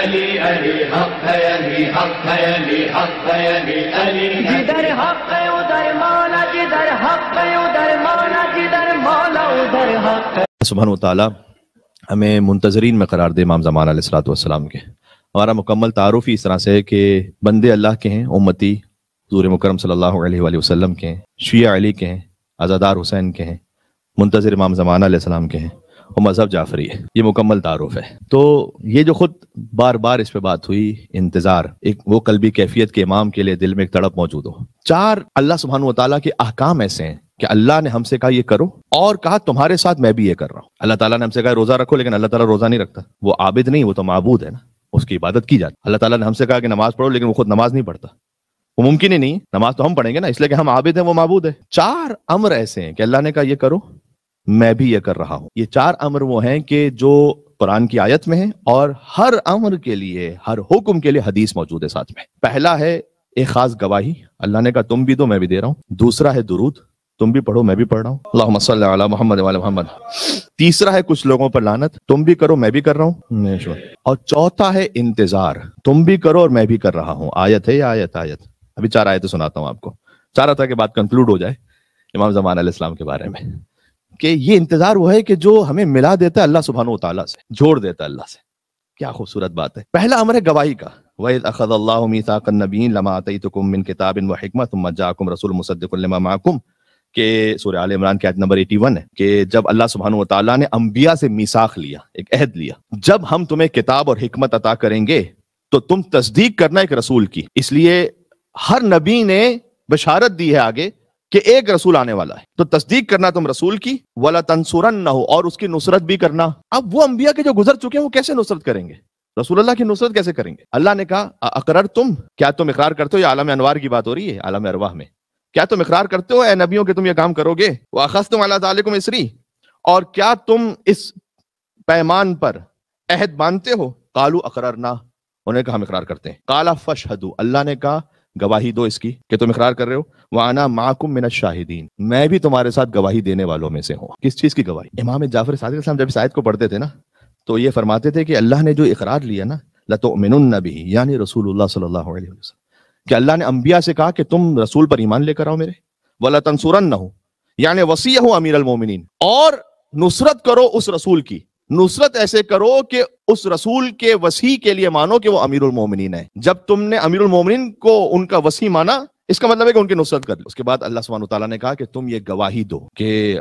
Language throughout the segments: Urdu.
علی علی حق ہے علی حق ہے علی حق ہے علی علی جدھر حق ہے ادھر مولا جدھر حق ہے ادھر مولا جدھر مولا ادھر حق ہے. سبحانہ وتعالی ہمیں منتظرین میں قرار دے امام زمان علیہ الصلوۃ والسلام کے. ہمارا مکمل تعارف ہی اس طرح سے ہے کہ بندے اللہ کے ہیں، امتی حضور مکرم صلی اللہ علیہ وآلہ وسلم کے ہیں، شیعہ علی کے ہیں، عزادار حسین کے ہیں، منتظر امام زمان علیہ السلام کے ہیں، اور مذہب جعفری ہے. یہ مکمل تعارف ہے. تو یہ جو خود بار بار اس پہ بات ہوئی، انتظار، ایک وہ قلبی کیفیت کے امام کے لیے دل میں ایک تڑپ موجود ہو. 4 اللہ سبحانہ وتعالیٰ کے احکام ایسے ہیں کہ اللہ نے ہم سے کہا یہ کرو، اور کہا تمہارے ساتھ میں بھی یہ کر رہا ہوں. اللہ تعالیٰ نے ہم سے کہا روزہ رکھو، لیکن اللہ تعالیٰ روزہ نہیں رکھتا. وہ عابد نہیں، وہ تو معبود ہے نا، اس کی عبادت کی جاتی. اللہ تعالیٰ نے ہم سے کہا کہ نماز پڑھو، لیکن وہ خود نماز نہیں پڑھتا. وہ ممکن ہی نہیں. نماز تو ہم پڑھیں گے نا، اس لیے کہ ہم عابد ہیں، وہ معبود ہے. 4 امر ایسے ہیں کہ اللہ نے کہا یہ کرو، میں بھی یہ کر رہا ہوں. یہ 4 امر وہ ہیں کہ جو قرآن کی آیت میں ہیں، اور ہر امر کے لیے، ہر حکم کے لیے حدیث موجود ہے ساتھ میں. پہلا ہے ایک خاص گواہی، اللہ نے کہا تم بھی دو، میں بھی دے رہا ہوں. دوسرا ہے درود، تم بھی پڑھو، میں بھی پڑھ رہا ہوں، اللہم صلی علی محمد وعلی محمد. تیسرا ہے کچھ لوگوں پر لعنت، تم بھی کرو، میں بھی کر رہا ہوں. اور چوتھا ہے انتظار، تم بھی کرو اور میں بھی کر رہا ہوں. آیت ہے یا آیت ابھی 4 آیتیں سناتا ہوں آپ کو. 4 آیتوں کے بعد کنکلوڈ ہو جائے امام زمان علیہ السلام کے بارے میں، کہ یہ انتظار وہ ہے کہ جو ہمیں ملا دیتا ہے اللہ سبحانہ وتعالیٰ سے، جوڑ دیتا ہے اللہ سے. کیا خوبصورت بات ہے. پہلا امر ہے گواہی کا. وَإِذْ أَخَذَ اللَّهُ مِيثَاقَ النَّبِيِّينَ لَمَا آتَيْتُكُم مِّن كِتَابٍ وَحِكْمَةٍ ثُمَّ جَاءَكُمْ رَسُولٌ مُصَدِّقٌ لِّمَا مَعَكُمْ، کہ سورہ آل عمران کی آیت نمبر 81 ہے کہ جب اللہ سبحانہ وتعالیٰ نے انبیاء سے میثاق لیا، ایک عہد لیا، جب ہم تمہیں کتاب اور حکمت عطا کریں گے تو تم تصدیق کرنا ایک رسول کی. اس لیے ہر نبی نے بشارت دی ہے آگے کہ ایک رسول آنے والا ہے، تو تصدیق کرنا تم رسول کی. وَلَتَنْصُرَنَّهُ، اور اس کی نصرت بھی کرنا. اب وہ انبیاء کے جو گزر چکے ہیں وہ کیسے نصرت کریں گے؟ رسول اللہ کی نصرت کیسے کریں گے؟ اللہ نے کہا اقررتم، کیا تم اقرار کرتے ہو؟ یہ عالم انوار کی بات ہو رہی ہے، عالم ارواح میں. کیا تم اقرار کرتے ہو اے نبیوں کہ تم یہ کام کرو گے؟ وَأَخَذْتُمْ عَلَىٰ ذَٰلِكُمْ إِصْرِي، اور کیا تم اس پیمان پر عہد مانتے ہو؟ قالوا اقررنا، انہوں نے کہا ہم اقرار کرتے ہیں. قال فاشهدوا، اللہ نے کہا گواہی دو اس کی کہ تم اقرار کر رہے ہو. وَأَنَا مَعَكُمْ مِنَ الشَّاهِدِينَ، میں بھی تمہارے ساتھ گواہی دینے والوں میں سے ہوں. کس چیز کی گواہی؟ امام جعفر صادق علیہ السلام جب اس آیت کو پڑھتے تھے نا تو یہ فرماتے تھے کہ اللہ نے جو اقرار لیا نا، لَتُؤْمِنُنَّ بِهِ، یعنی رسول اللہ صلی اللہ علیہ وسلم، کہ اللہ نے انبیاء سے کہا کہ تم رسول پر ایمان لے کر آؤ میرے. وَلَتَنْصُرَنَّهُ، یعنی وَصِيَّهُ أَمِيرَ الْمُؤْمِنِينَ، اور نصرت کرو اس رسول کی. نصرت ایسے کرو کہ اس رسول کے وصی کے لیے مانو کہ وہ امیر المومنین ہے. جب تم نے امیر المومنین کو ان کا وصی مانا، اس کا مطلب ہے کہ ان کی نصرت کر لی. اس کے بعد اللہ سبحانہ وتعالیٰ نے کہا کہ تم یہ گواہی دو کہ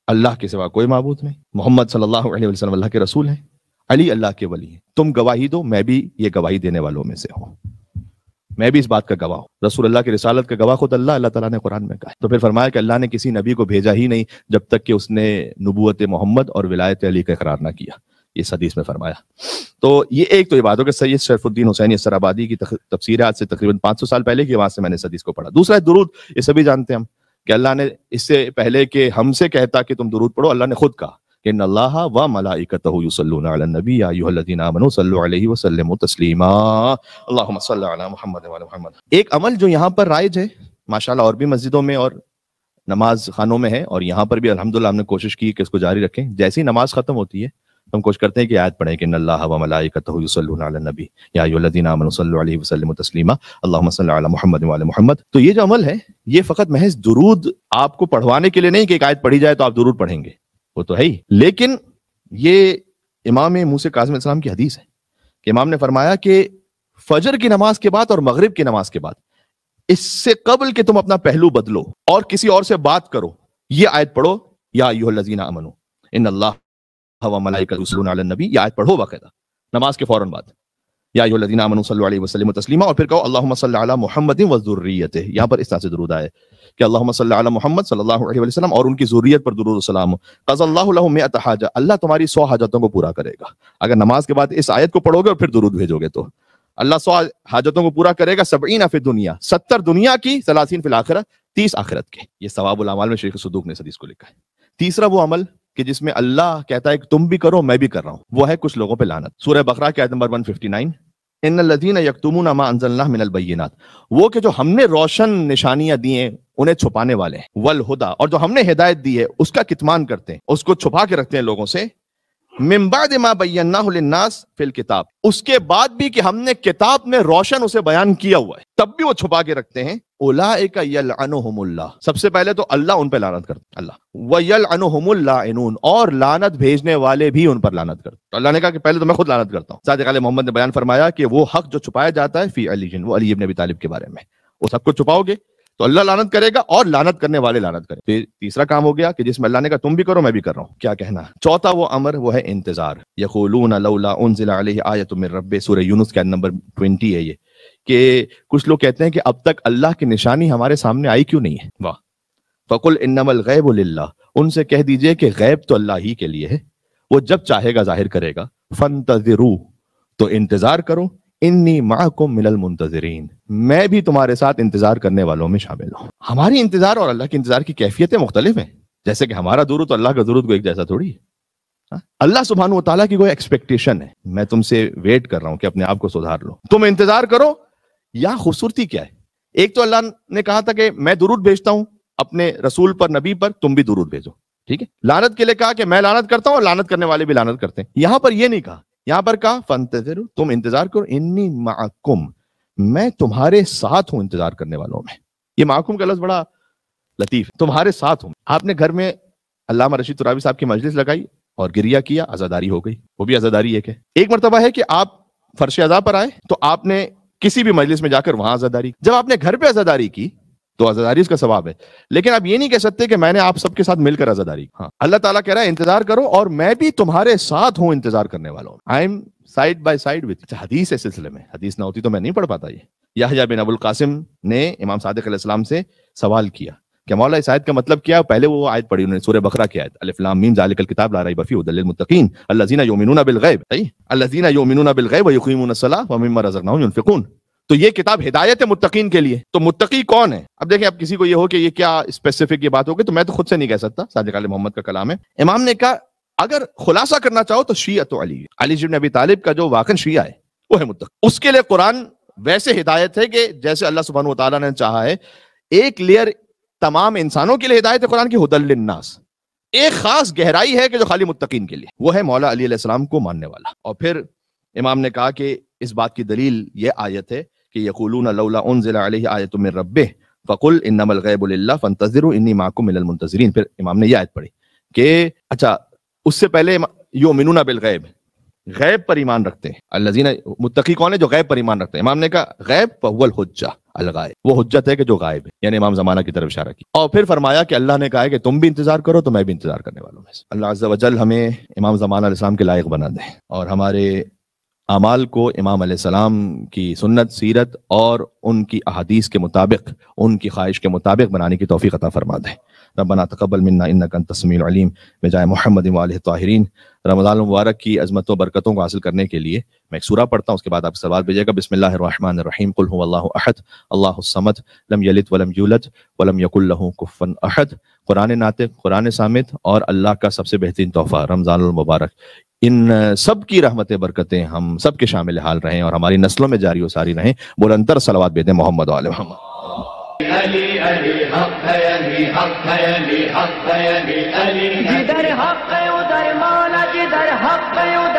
اللہ کے سوا کوئی معبود نہیں، محمد صلی اللہ علیہ وسلم اللہ کے رسول ہیں، علی اللہ کے ولی ہیں. تم گواہی دو، میں بھی یہ گواہی دینے والوں میں سے ہوں، میں بھی اس بات کا گواہ ہوں. رسول اللہ کی رسالت کا گواہ خود اللہ تعالیٰ نے قرآن میں کہا ہے. تو پھر فرمایا کہ اللہ نے کسی نبی کو بھیجا ہی نہیں جب تک کہ اس نے نبوت محمد اور ولایت علی کا اقرار نہ کیا. اس حدیث میں فرمایا. تو یہ ایک تو یہ بات ہو کہ سید شرف الدین حسینی اسرآبادی کی تفسیر ہے آج سے تقریباً 500 سال پہلے کی، وہاں سے میں نے اس حدیث کو پڑھا. دوسرا ہے درود. یہ سبھی جانتے ہیں ہم کہ اللہ نے اس سے پہلے کہ ہم سے کہتا کہ تم درود پڑھو، اللہ نے خود کہا کہ ان اللہ و ملائکتہ یصلون علی النبی یا ایھا الذین آمنوا صلوا علیہ وسلموا تسلیما اللہم صل علی محمد وعلی محمد. ایک عمل جو یہاں پر رائج ہے ماشاءاللہ، اور بھی مسجدوں میں اور نماز خانوں میں ہے، اور یہاں پر بھی الحمدللہ ہم نے کوشش کی کہ اس کو جاری رکھیں. جیسے ہی نماز ختم ہوتی ہے ہم کوشش کرتے ہیں کہ آیت پڑھیں کہ ان اللہ و ملائکتہ یصلون علی النبی یا ایھا الذین آمنوا صلوا علیہ وسلموا تسلیما اللہم صل علی محمد وعلی محمد. تو یہ جو عمل ہے یہ فقط محض درود آپ کو پڑھوانے کے لیے نہیں کہ ایک آیت پڑھی جائے تو آپ درود پڑھیں گے، وہ تو ہے ہی، لیکن یہ امام موسیٰ کاظم علیہ السلام کی حدیث ہے کہ امام نے فرمایا کہ فجر کی نماز کے بعد اور مغرب کی نماز کے بعد، اس سے قبل کہ تم اپنا پہلو بدلو اور کسی اور سے بات کرو، یہ آیت پڑھو یا ایھا الذین آمنوا ان اللہ و ملائکتہ یصلون علی النبی. یہ آیت پڑھو باقاعدہ نماز کے فوراً بعد، یا ایھا الذین آمنوا صلوا علیہ وسلموا تسلیما، اور پھر کہو اللہم صل علی محمد و ذریتہ. یہاں پر اس طرح سے درود آئے کہ اللہم صل علی محمد صلی اللہ علیہ وسلم اور ان کی ذریت پر درود و سلام. قضى اللہ لهم 100 حاجہ، اللہ تمہاری 100 حاجتوں کو پورا کرے گا. اگر نماز کے بعد اس آیت کو پڑھو گے اور پھر درود بھیجو گے تو اللہ 100 حاجتوں کو پورا کرے گا. 70 فی الدنیا، 70 دنیا کی، 30 فی الآخرہ، 30 آخرت کے. یہ ثواب الاعمال میں شیخ صدوق نے اس حدیث کو لکھا ہے. تیسرا وہ عمل کہ جس میں اللہ کہتا ہے کہ تم بھی کرو میں بھی کر رہا ہوں، وہ ہے کچھ لوگوں پہ لعنت. سورہ بقرہ کی آیت نمبر 159، ان الذین یکتمون ما انزلنا من البینات، وہ کہ جو ہم نے روشن نشانیاں دی ہیں انہیں چھپانے والے ہیں، والہدی، اور جو ہم نے ہدایت دی ہے اس کا کتمان کرتے ہیں، اس کو چھپا کے رکھتے ہیں لوگوں سے. من بعد ما بیناہ للناس فی الکتاب، اس کے بعد بھی کہ ہم نے کتاب میں روشن اسے بیان کیا ہوا ہے، تب بھی وہ چھپا کے رکھتے ہیں. اولئک یلعنہم اللہ، سب سے پہلے تو اللہ ان پہ لعنت کرتا اللہ. ویلعنہم اللاعنون، اور لعنت بھیجنے والے بھی ان پر لعنت کرتے. تو اللہ نے کہا کہ پہلے تو میں خود لعنت کرتا ہوں. صادق علیہ محمد نے بیان فرمایا کہ وہ حق جو چھپایا جاتا ہے فی علی، وہ علی ابن ابی طالب کے بارے میں، اس حق کو چھپاؤ گے تو اللہ لعنت کرے گا، اور لعنت کرنے والے لعنت کریں. پھر تیسرا کام ہو گیا کہ جس میں اللہ نے کہا تم بھی کرو میں بھی کر رہا ہوں. کیا کہنا؟ چوتھا وہ امر، وہ ہے انتظار. یقولون لولا انزل علیہ آیۃ من ربہ، سورہ یونس کا نمبر 20 ہے یہ، کہ کچھ لوگ کہتے ہیں کہ اب تک اللہ کی نشانی ہمارے سامنے آئی کیوں نہیں ہے. واہ. فقل انما الغیب للہ، ان سے کہہ دیجئے کہ غیب تو اللہ ہی کے لیے ہے، وہ جب چاہے گا ظاہر کرے گا. فانتظروا، تو انتظار کرو. انی معکم من المنتظرین، میں بھی تمہارے ساتھ انتظار کرنے والوں میں شامل ہوں. ہماری انتظار اور اللہ کی انتظار کی کیفیتیں مختلف ہیں. جیسے کہ ہمارا درود تو اللہ کا درود کو ایک جیسا تھوڑی ہے. اللہ سبحانہ و تعالیٰ کی کوئی ایکسپیکٹیشن ہے، میں تم سے ویٹ کر رہا ہوں کہ اپنے آپ کو سدھار لو. تم انتظار کرو. یا خوبصورتی کیا ہے، ایک تو اللہ نے کہا تھا کہ میں درود بھیجتا ہوں اپنے رسول پر، نبی پر، تم بھی درود بھیجو. ٹھیک ہے. لعنت کے لیے کہا کہ میں لعنت کرتا ہوں اور لعنت کرنے والے بھی لعنت کرتے ہیں. یہاں پر یہ نہیں کہا، یہاں پر کہا فانتظروا، تم انتظار کرو. انی معکم، میں تمہارے ساتھ ہوں انتظار کرنے والوں میں. یہ معکم کا لفظ بڑا لطیف، تمہارے ساتھ ہوں. آپ نے گھر میں علامہ رشید ترابی صاحب کی مجلس لگائی اور گریہ کیا، عزاداری ہو گئی. وہ بھی عزاداری ایک ہے. ایک مرتبہ ہے کہ آپ فرش عزا پر آئے تو آپ نے کسی بھی مجلس میں جا کر وہاں عزاداری. جب آپ نے گھر پہ عزاداری کی تو عزاداری اس کا ثواب ہے، لیکن آپ یہ نہیں کہہ سکتے کہ میں نے آپ سب کے ساتھ مل کر عزاداری. ہاں، اللہ تعالیٰ کہہ رہا ہے انتظار کرو اور میں بھی تمہارے ساتھ ہوں انتظار کرنے والوں. I am side by side with. حدیث ہے سلسلے میں، حدیث نہ ہوتی تو میں نہیں پڑھ پاتا. یہ یحییٰ بن ابو القاسم نے امام صادق علیہ السلام سے سوال کیا کہ مولا اس آیت کا مطلب کیا ہے. پہلے وہ آیت پڑھی انہوں نے، سورہ بقرہ کی آیت، الف لام میم ذالک الکتاب لا ریب فیہ ھدی للمتقین الذین یؤمنون بالغیب، الذین یؤمنون بالغیب ویقیمون الصلاۃ ومما رزقناہم ینفقون. تو یہ کتاب ہدایت ہے متقین کے لیے. تو متقی کون ہے؟ اب دیکھیں، اب کسی کو یہ ہو کہ یہ کیا اسپیسیفک یہ بات ہوگی، تو میں تو خود سے نہیں کہہ سکتا، صادق علیہ محمد کا کلام ہے. امام نے کہا اگر خلاصہ کرنا چاہو تو شیعہ تو علی ابن ابی طالب کا جو واقع شیعہ ہے وہ ہے متقی. اس کے لیے قرآن ویسے ہدایت ہے کہ جیسے اللہ سبحانہ و تعالیٰ نے چاہا ہے. ایک لیئر تمام انسانوں کے لیے ہدایت ہے قرآن کی، ھدی للناس. ایک خاص گہرائی ہے کہ جو خالی متقین کے لیے، وہ ہے مولا علی علیہ السلام کو ماننے والا. اور پھر امام نے کہا کہ اس بات کی دلیل یہ آیت ہے کہ یقولون لولا انزل علیہ آیۃ من ربہ فقل انما الغیب للہ فانتظروا انی معکم من المنتظرین. پھر امام نے یہ آیت پڑھی کہ اچھا اس سے پہلے یؤمنون بالغیب، غیب پر ایمان رکھتے ہیں. الذین، متقی کون ہے؟ جو غیب پر ایمان رکھتے ہیں. امام نے کہا غیب فہو الحجہ الغائب، وہ حجت ہے کہ جو غائب ہے، یعنی امام زمانہ کی طرف اشارہ کی. اور پھر فرمایا کہ اللہ نے کہا ہے کہ تم بھی انتظار کرو تو میں بھی انتظار کرنے والوں میں سے. اللہ عز و جل ہمیں امام زمانہ علیہ السلام کے لائق بنا دے اور ہمارے اعمال کو امام علیہ السلام کی سنت، سیرت اور ان کی احادیث کے مطابق، ان کی خواہش کے مطابق بنانے کی توفیق عطا فرما دے. ربنا تقبل منا انک انت السمیع العلیم بجائے محمد و آلہ الطاہرین. رمضان المبارک کی عظمتوں برکتوں کو حاصل کرنے کے لیے میں ایک سورہ پڑھتا ہوں، اس کے بعد آپ سوال بھیجیے گا. بسم اللہ الرحمن الرحیم. قل هو اللہ احد اللہ الصمد لم یلد ولم یولد ولم یکن له کفوا احد. قرآن ناطق، قرآن صامت اور اللہ کا سب سے بہترین تحفہ رمضان المبارک، ان سب کی رحمتیں برکتیں ہم سب کے شامل حال رہیں اور ہماری نسلوں میں جاری و ساری رہیں. بلندتر صلوات بھیجیں محمد و آل محمد. علی علی حق ہے، علی حق ہے، علی حق ہے، علی علی. جدھر حق ہے ادھر مولا، جدھر حق ہے ادھر